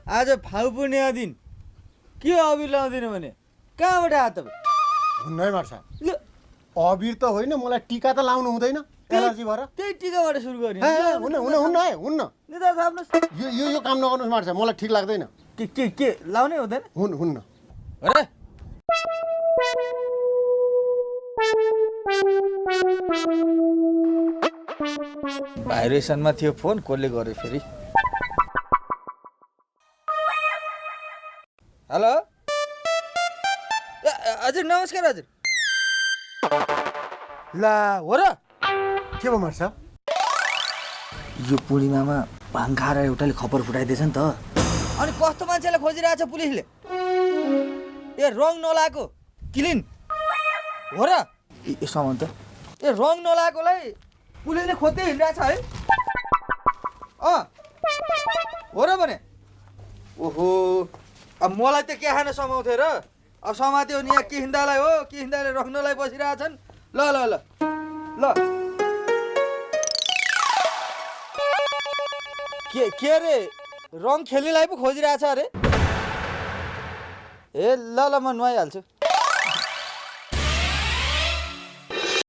आज फाउ पुर्णिमा दिन के अबिर लाउँदिन भने कहाँबाट आयो तपाईँ? हुन्न है मार्सा, ल अबिर त होइन, मलाई टिका त लाउनु हुँदैन एलर्जी भएर। त्यही टिकाबाट सुरु गर्ने। हुन्न हुन्न हुन्न है हुन्न, नेता थाप्नुहोस्। यो काम नगर्नुहोस् मार्सा, मलाई ठिक लाग्दैन। के लाउनै हुँदैन? हुन्न। अरे भाइब्रेसनमा थियो फोन, कसले गर्यो फेरि? हेलो हजुर, नमस्कार हजुर। ला हो र? के भयो मार्सा? यो पूर्णिमामा भाङ खाएर एउटाले खबर फुटाइदिएछ नि त। अनि कस्तो मान्छेलाई खोजिरहेछ पुलिसले? ए रङ नलाएको क्लिन हो र? ए सामान त ए रङ नलाएकोलाई पुलिसले खोज्दै हिँडिरहेछ है? हो र भने? ओहो, अब मलाई त के खान समाउँथ्यो र? अब समात्यो नि, यहाँ किहिन्दालाई हो, किहिन्दाले रङ नलाई बसिरहेछन्। ल ल ल ल के अरे, रङ खेल्नेलाई पो खोजिरहेछ अरे? ए ल ल, म नुहाइहाल्छु।